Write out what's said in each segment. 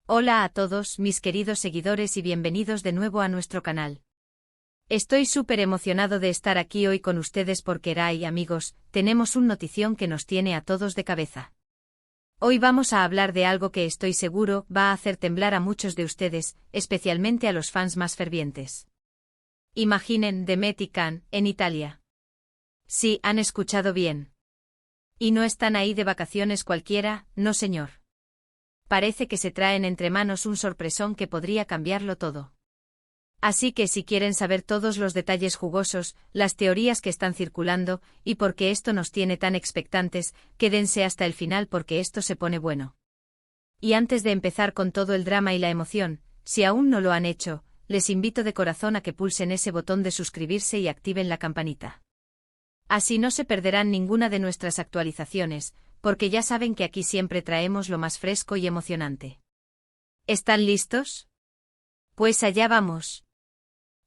Hola a todos mis queridos seguidores y bienvenidos de nuevo a nuestro canal. Estoy súper emocionado de estar aquí hoy con ustedes porque, amigos, tenemos una notición que nos tiene a todos de cabeza. Hoy vamos a hablar de algo que estoy seguro va a hacer temblar a muchos de ustedes, especialmente a los fans más fervientes. Imaginen The Met y Cannes, en Italia. Sí, han escuchado bien. Y no están ahí de vacaciones cualquiera, no señor. Parece que se traen entre manos un sorpresón que podría cambiarlo todo. Así que si quieren saber todos los detalles jugosos, las teorías que están circulando, y por qué esto nos tiene tan expectantes, quédense hasta el final porque esto se pone bueno. Y antes de empezar con todo el drama y la emoción, si aún no lo han hecho, les invito de corazón a que pulsen ese botón de suscribirse y activen la campanita. Así no se perderán ninguna de nuestras actualizaciones, porque ya saben que aquí siempre traemos lo más fresco y emocionante. ¿Están listos? Pues allá vamos.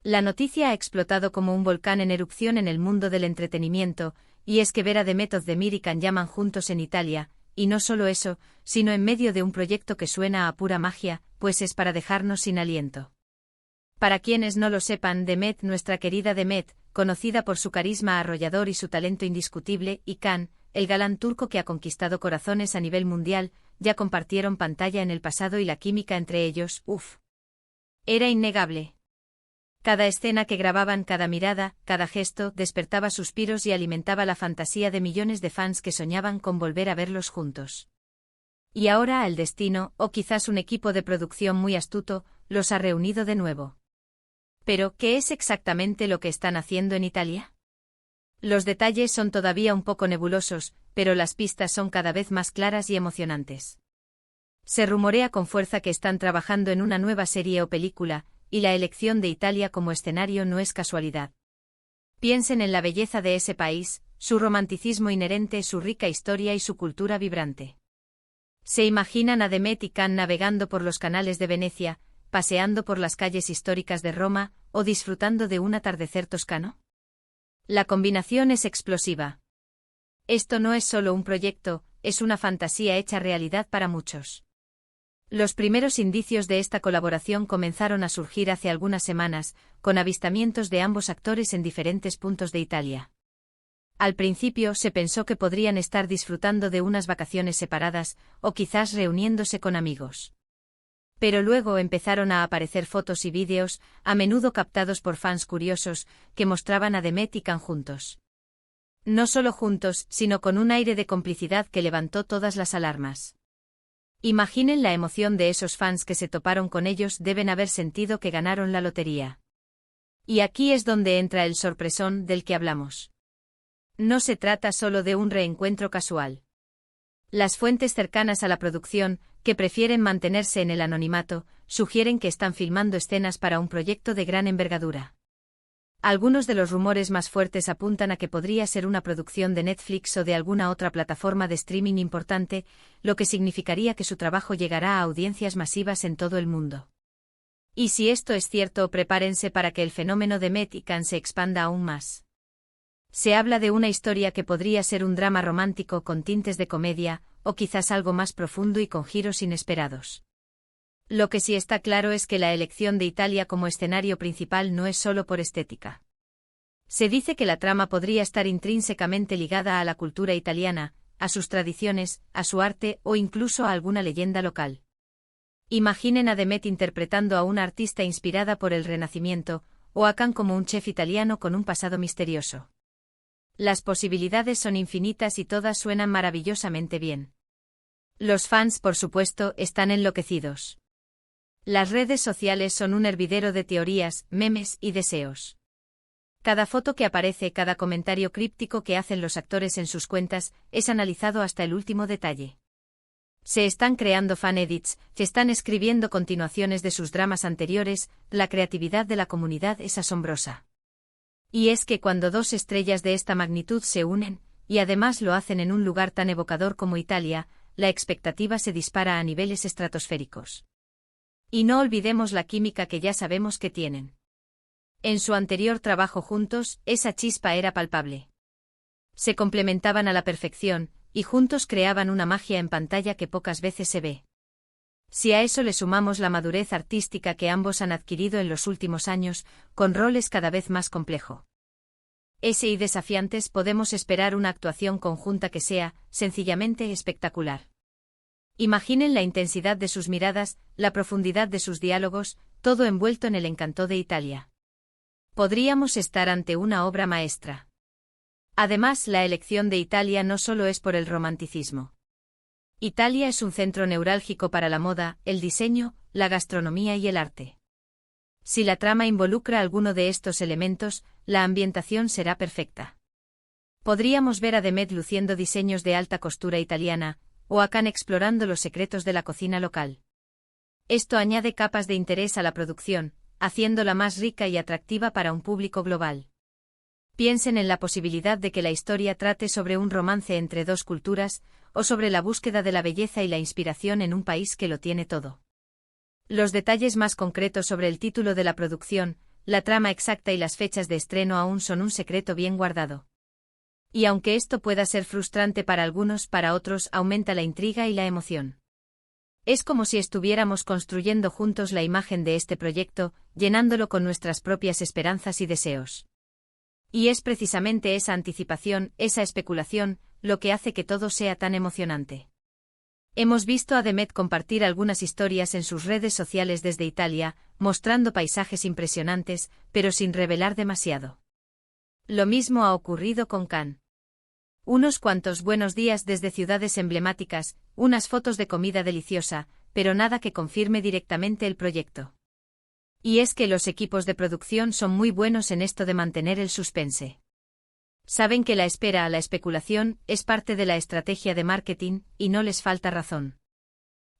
La noticia ha explotado como un volcán en erupción en el mundo del entretenimiento, y es que ver a The Met y Cannes llaman juntos en Italia, y no solo eso, sino en medio de un proyecto que suena a pura magia, pues es para dejarnos sin aliento. Para quienes no lo sepan, The Met, nuestra querida The Met, conocida por su carisma arrollador y su talento indiscutible, y Cannes, el galán turco que ha conquistado corazones a nivel mundial, ya compartieron pantalla en el pasado y la química entre ellos, era innegable. Cada escena que grababan, cada mirada, cada gesto, despertaba suspiros y alimentaba la fantasía de millones de fans que soñaban con volver a verlos juntos. Y ahora el destino, o quizás un equipo de producción muy astuto, los ha reunido de nuevo. Pero, ¿qué es exactamente lo que están haciendo en Italia? Los detalles son todavía un poco nebulosos, pero las pistas son cada vez más claras y emocionantes. Se rumorea con fuerza que están trabajando en una nueva serie o película, y la elección de Italia como escenario no es casualidad. Piensen en la belleza de ese país, su romanticismo inherente, su rica historia y su cultura vibrante. ¿Se imaginan a The Met y Cannes navegando por los canales de Venecia, paseando por las calles históricas de Roma, o disfrutando de un atardecer toscano? La combinación es explosiva. Esto no es solo un proyecto, es una fantasía hecha realidad para muchos. Los primeros indicios de esta colaboración comenzaron a surgir hace algunas semanas, con avistamientos de ambos actores en diferentes puntos de Italia. Al principio se pensó que podrían estar disfrutando de unas vacaciones separadas, o quizás reuniéndose con amigos. Pero luego empezaron a aparecer fotos y vídeos, a menudo captados por fans curiosos, que mostraban a The Met y Cannes juntos. No solo juntos, sino con un aire de complicidad que levantó todas las alarmas. Imaginen la emoción de esos fans que se toparon con ellos, deben haber sentido que ganaron la lotería. Y aquí es donde entra el sorpresón del que hablamos. No se trata solo de un reencuentro casual. Las fuentes cercanas a la producción, que prefieren mantenerse en el anonimato, sugieren que están filmando escenas para un proyecto de gran envergadura. Algunos de los rumores más fuertes apuntan a que podría ser una producción de Netflix o de alguna otra plataforma de streaming importante, lo que significaría que su trabajo llegará a audiencias masivas en todo el mundo. Y si esto es cierto, prepárense para que el fenómeno de Met y Cannes se expanda aún más. Se habla de una historia que podría ser un drama romántico con tintes de comedia, o quizás algo más profundo y con giros inesperados. Lo que sí está claro es que la elección de Italia como escenario principal no es solo por estética. Se dice que la trama podría estar intrínsecamente ligada a la cultura italiana, a sus tradiciones, a su arte o incluso a alguna leyenda local. Imaginen a The Met interpretando a una artista inspirada por el Renacimiento, o a Cannes como un chef italiano con un pasado misterioso. Las posibilidades son infinitas y todas suenan maravillosamente bien. Los fans, por supuesto, están enloquecidos. Las redes sociales son un hervidero de teorías, memes y deseos. Cada foto que aparece, cada comentario críptico que hacen los actores en sus cuentas, es analizado hasta el último detalle. Se están creando fan edits, se están escribiendo continuaciones de sus dramas anteriores, la creatividad de la comunidad es asombrosa. Y es que cuando dos estrellas de esta magnitud se unen, y además lo hacen en un lugar tan evocador como Italia, la expectativa se dispara a niveles estratosféricos. Y no olvidemos la química que ya sabemos que tienen. En su anterior trabajo juntos, esa chispa era palpable. Se complementaban a la perfección, y juntos creaban una magia en pantalla que pocas veces se ve. Si a eso le sumamos la madurez artística que ambos han adquirido en los últimos años, con roles cada vez más complejos y desafiantes, podemos esperar una actuación conjunta que sea, sencillamente, espectacular. Imaginen la intensidad de sus miradas, la profundidad de sus diálogos, todo envuelto en el encanto de Italia. Podríamos estar ante una obra maestra. Además, la elección de Italia no solo es por el romanticismo. Italia es un centro neurálgico para la moda, el diseño, la gastronomía y el arte. Si la trama involucra alguno de estos elementos, la ambientación será perfecta. Podríamos ver a Demet luciendo diseños de alta costura italiana, o a Khan explorando los secretos de la cocina local. Esto añade capas de interés a la producción, haciéndola más rica y atractiva para un público global. Piensen en la posibilidad de que la historia trate sobre un romance entre dos culturas, o sobre la búsqueda de la belleza y la inspiración en un país que lo tiene todo. Los detalles más concretos sobre el título de la producción, la trama exacta y las fechas de estreno aún son un secreto bien guardado. Y aunque esto pueda ser frustrante para algunos, para otros aumenta la intriga y la emoción. Es como si estuviéramos construyendo juntos la imagen de este proyecto, llenándolo con nuestras propias esperanzas y deseos. Y es precisamente esa anticipación, esa especulación, lo que hace que todo sea tan emocionante. Hemos visto a Demet compartir algunas historias en sus redes sociales desde Italia, mostrando paisajes impresionantes, pero sin revelar demasiado. Lo mismo ha ocurrido con Khan. Unos cuantos buenos días desde ciudades emblemáticas, unas fotos de comida deliciosa, pero nada que confirme directamente el proyecto. Y es que los equipos de producción son muy buenos en esto de mantener el suspense. Saben que la espera a la especulación es parte de la estrategia de marketing, y no les falta razón.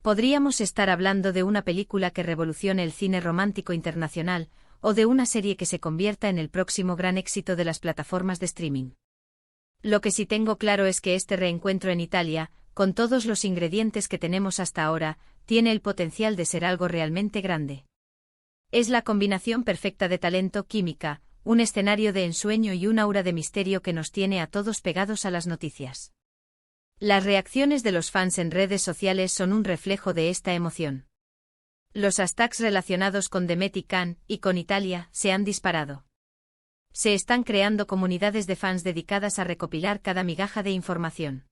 Podríamos estar hablando de una película que revolucione el cine romántico internacional, o de una serie que se convierta en el próximo gran éxito de las plataformas de streaming. Lo que sí tengo claro es que este reencuentro en Italia, con todos los ingredientes que tenemos hasta ahora, tiene el potencial de ser algo realmente grande. Es la combinación perfecta de talento, química, un escenario de ensueño y un aura de misterio que nos tiene a todos pegados a las noticias. Las reacciones de los fans en redes sociales son un reflejo de esta emoción. Los hashtags relacionados con Demet y Khan, y con Italia, se han disparado. Se están creando comunidades de fans dedicadas a recopilar cada migaja de información.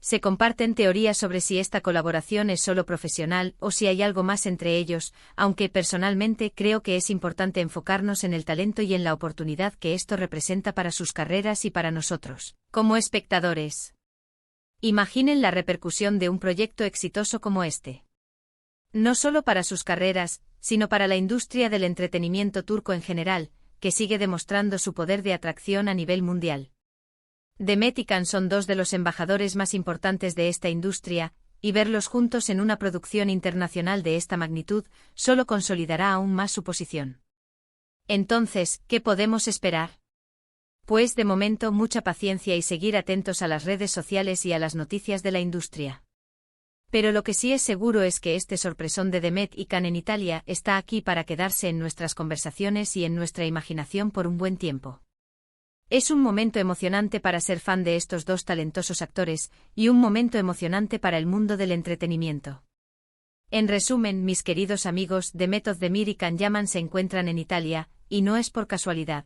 Se comparten teorías sobre si esta colaboración es solo profesional o si hay algo más entre ellos, aunque personalmente creo que es importante enfocarnos en el talento y en la oportunidad que esto representa para sus carreras y para nosotros, como espectadores. Imaginen la repercusión de un proyecto exitoso como este. No solo para sus carreras, sino para la industria del entretenimiento turco en general, que sigue demostrando su poder de atracción a nivel mundial. Demet y Khan son dos de los embajadores más importantes de esta industria, y verlos juntos en una producción internacional de esta magnitud solo consolidará aún más su posición. Entonces, ¿qué podemos esperar? Pues de momento mucha paciencia y seguir atentos a las redes sociales y a las noticias de la industria. Pero lo que sí es seguro es que este sorpresón de Demet y Khan en Italia está aquí para quedarse en nuestras conversaciones y en nuestra imaginación por un buen tiempo. Es un momento emocionante para ser fan de estos dos talentosos actores, y un momento emocionante para el mundo del entretenimiento. En resumen, mis queridos amigos, Demet Özdemir y Can Yaman se encuentran en Italia, y no es por casualidad.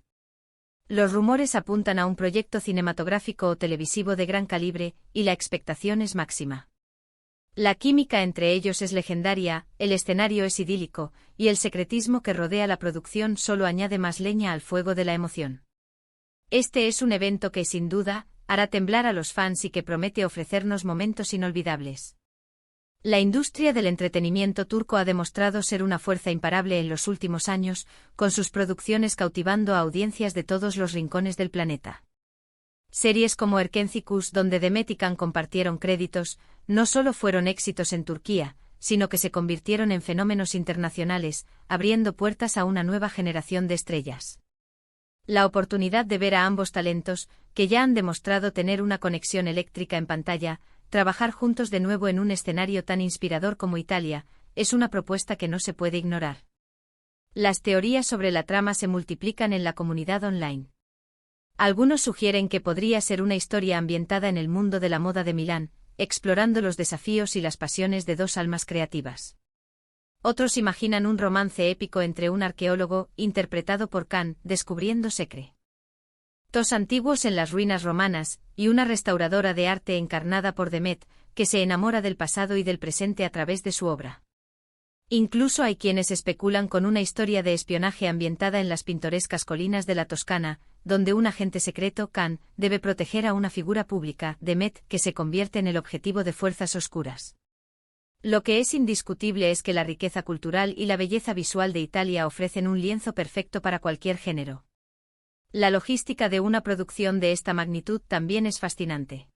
Los rumores apuntan a un proyecto cinematográfico o televisivo de gran calibre, y la expectación es máxima. La química entre ellos es legendaria, el escenario es idílico, y el secretismo que rodea la producción solo añade más leña al fuego de la emoción. Este es un evento que, sin duda, hará temblar a los fans y que promete ofrecernos momentos inolvidables. La industria del entretenimiento turco ha demostrado ser una fuerza imparable en los últimos años, con sus producciones cautivando a audiencias de todos los rincones del planeta. Series como Erkenci-Kuş, donde Demet y Khan compartieron créditos, no solo fueron éxitos en Turquía, sino que se convirtieron en fenómenos internacionales, abriendo puertas a una nueva generación de estrellas. La oportunidad de ver a ambos talentos, que ya han demostrado tener una conexión eléctrica en pantalla, trabajar juntos de nuevo en un escenario tan inspirador como Italia, es una propuesta que no se puede ignorar. Las teorías sobre la trama se multiplican en la comunidad online. Algunos sugieren que podría ser una historia ambientada en el mundo de la moda de Milán, explorando los desafíos y las pasiones de dos almas creativas. Otros imaginan un romance épico entre un arqueólogo, interpretado por Khan, descubriendo secretos antiguos en las ruinas romanas, y una restauradora de arte encarnada por Demet, que se enamora del pasado y del presente a través de su obra. Incluso hay quienes especulan con una historia de espionaje ambientada en las pintorescas colinas de la Toscana, donde un agente secreto, Khan, debe proteger a una figura pública, Demet, que se convierte en el objetivo de fuerzas oscuras. Lo que es indiscutible es que la riqueza cultural y la belleza visual de Italia ofrecen un lienzo perfecto para cualquier género. La logística de una producción de esta magnitud también es fascinante.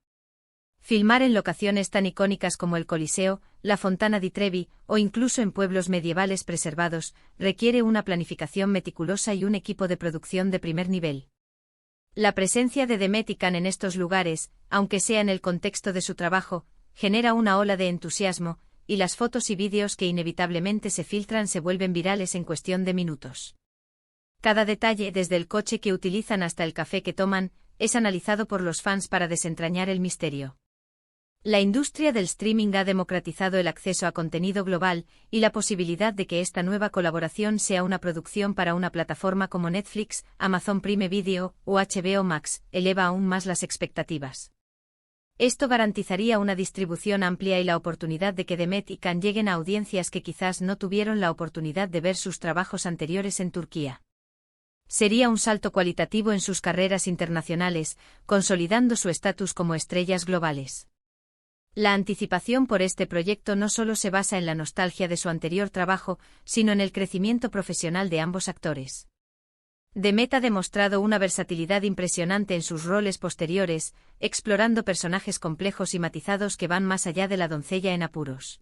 Filmar en locaciones tan icónicas como el Coliseo, la Fontana di Trevi, o incluso en pueblos medievales preservados, requiere una planificación meticulosa y un equipo de producción de primer nivel. La presencia de Demet y Khan en estos lugares, aunque sea en el contexto de su trabajo, genera una ola de entusiasmo, y las fotos y vídeos que inevitablemente se filtran se vuelven virales en cuestión de minutos. Cada detalle, desde el coche que utilizan hasta el café que toman, es analizado por los fans para desentrañar el misterio. La industria del streaming ha democratizado el acceso a contenido global, y la posibilidad de que esta nueva colaboración sea una producción para una plataforma como Netflix, Amazon Prime Video o HBO Max, eleva aún más las expectativas. Esto garantizaría una distribución amplia y la oportunidad de que Demet y Khan lleguen a audiencias que quizás no tuvieron la oportunidad de ver sus trabajos anteriores en Turquía. Sería un salto cualitativo en sus carreras internacionales, consolidando su estatus como estrellas globales. La anticipación por este proyecto no solo se basa en la nostalgia de su anterior trabajo, sino en el crecimiento profesional de ambos actores. Demet ha demostrado una versatilidad impresionante en sus roles posteriores, explorando personajes complejos y matizados que van más allá de la doncella en apuros.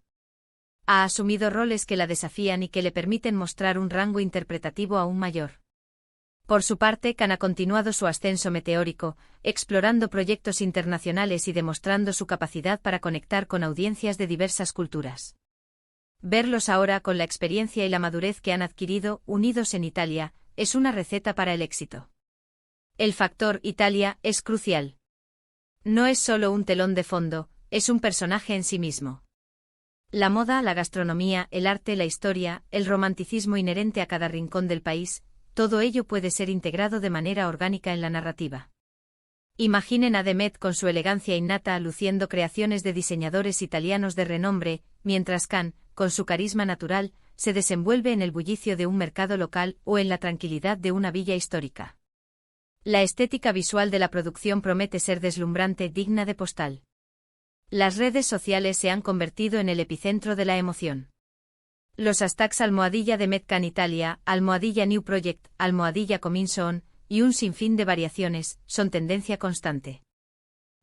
Ha asumido roles que la desafían y que le permiten mostrar un rango interpretativo aún mayor. Por su parte, Khan ha continuado su ascenso meteórico, explorando proyectos internacionales y demostrando su capacidad para conectar con audiencias de diversas culturas. Verlos ahora con la experiencia y la madurez que han adquirido, unidos en Italia, es una receta para el éxito. El factor Italia es crucial. No es solo un telón de fondo, es un personaje en sí mismo. La moda, la gastronomía, el arte, la historia, el romanticismo inherente a cada rincón del país, todo ello puede ser integrado de manera orgánica en la narrativa. Imaginen a Demet con su elegancia innata luciendo creaciones de diseñadores italianos de renombre, mientras Khan, con su carisma natural, se desenvuelve en el bullicio de un mercado local o en la tranquilidad de una villa histórica. La estética visual de la producción promete ser deslumbrante, digna de postal. Las redes sociales se han convertido en el epicentro de la emoción. Los hashtags #Demet Khan Italia, #New Project, #Coming Soon, y un sinfín de variaciones, son tendencia constante.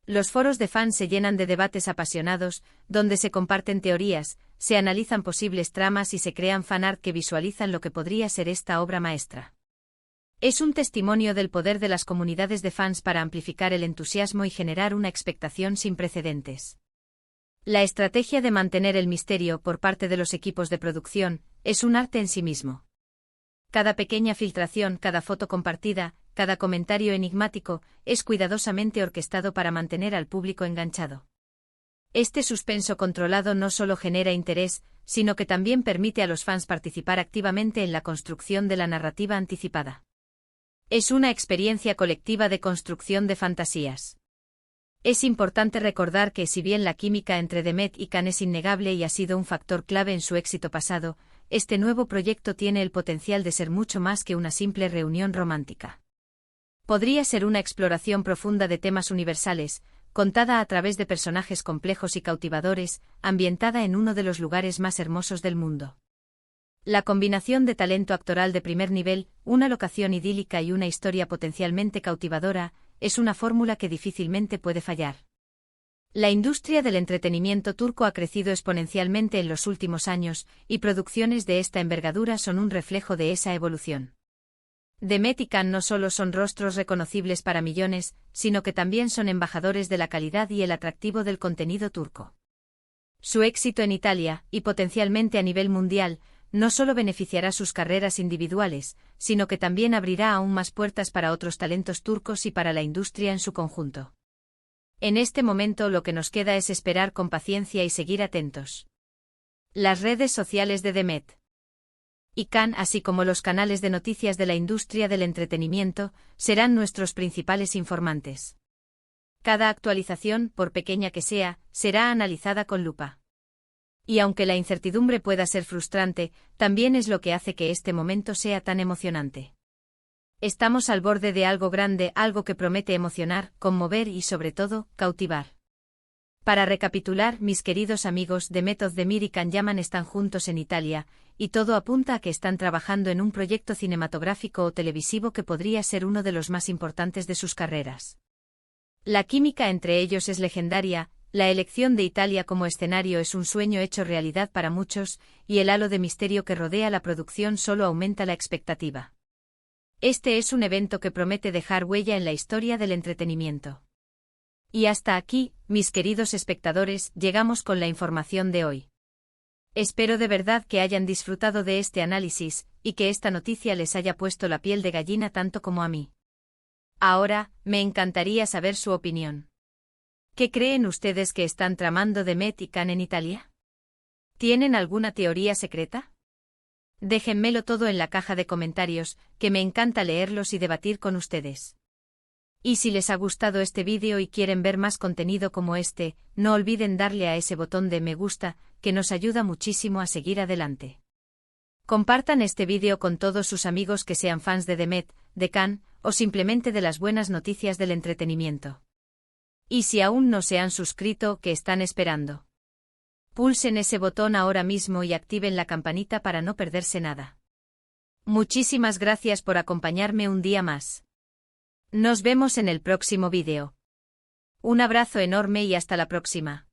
Los foros de fans se llenan de debates apasionados, donde se comparten teorías, se analizan posibles tramas y se crean fanart que visualizan lo que podría ser esta obra maestra. Es un testimonio del poder de las comunidades de fans para amplificar el entusiasmo y generar una expectación sin precedentes. La estrategia de mantener el misterio por parte de los equipos de producción es un arte en sí mismo. Cada pequeña filtración, cada foto compartida, cada comentario enigmático, es cuidadosamente orquestado para mantener al público enganchado. Este suspenso controlado no solo genera interés, sino que también permite a los fans participar activamente en la construcción de la narrativa anticipada. Es una experiencia colectiva de construcción de fantasías. Es importante recordar que si bien la química entre Demet y Khan es innegable y ha sido un factor clave en su éxito pasado, este nuevo proyecto tiene el potencial de ser mucho más que una simple reunión romántica. Podría ser una exploración profunda de temas universales, contada a través de personajes complejos y cautivadores, ambientada en uno de los lugares más hermosos del mundo. La combinación de talento actoral de primer nivel, una locación idílica y una historia potencialmente cautivadora, es una fórmula que difícilmente puede fallar. La industria del entretenimiento turco ha crecido exponencialmente en los últimos años, y producciones de esta envergadura son un reflejo de esa evolución. Demet y Khan no solo son rostros reconocibles para millones, sino que también son embajadores de la calidad y el atractivo del contenido turco. Su éxito en Italia, y potencialmente a nivel mundial, no solo beneficiará sus carreras individuales, sino que también abrirá aún más puertas para otros talentos turcos y para la industria en su conjunto. En este momento lo que nos queda es esperar con paciencia y seguir atentos. Las redes sociales de Demet y Can, así como los canales de noticias de la industria del entretenimiento, serán nuestros principales informantes. Cada actualización, por pequeña que sea, será analizada con lupa. Y aunque la incertidumbre pueda ser frustrante, también es lo que hace que este momento sea tan emocionante. Estamos al borde de algo grande, algo que promete emocionar, conmover y sobre todo, cautivar. Para recapitular, mis queridos amigos, Demet Özdemir y Can Yaman están juntos en Italia, y todo apunta a que están trabajando en un proyecto cinematográfico o televisivo que podría ser uno de los más importantes de sus carreras. La química entre ellos es legendaria, la elección de Italia como escenario es un sueño hecho realidad para muchos, y el halo de misterio que rodea la producción solo aumenta la expectativa. Este es un evento que promete dejar huella en la historia del entretenimiento. Y hasta aquí, mis queridos espectadores, llegamos con la información de hoy. Espero de verdad que hayan disfrutado de este análisis, y que esta noticia les haya puesto la piel de gallina tanto como a mí. Ahora, me encantaría saber su opinión. ¿Qué creen ustedes que están tramando Demet y Can en Italia? ¿Tienen alguna teoría secreta? Déjenmelo todo en la caja de comentarios, que me encanta leerlos y debatir con ustedes. Y si les ha gustado este vídeo y quieren ver más contenido como este, no olviden darle a ese botón de me gusta, que nos ayuda muchísimo a seguir adelante. Compartan este vídeo con todos sus amigos que sean fans de Demet, de Can, o simplemente de las buenas noticias del entretenimiento. Y si aún no se han suscrito, ¿qué están esperando? Pulsen ese botón ahora mismo y activen la campanita para no perderse nada. Muchísimas gracias por acompañarme un día más. Nos vemos en el próximo vídeo. Un abrazo enorme y hasta la próxima.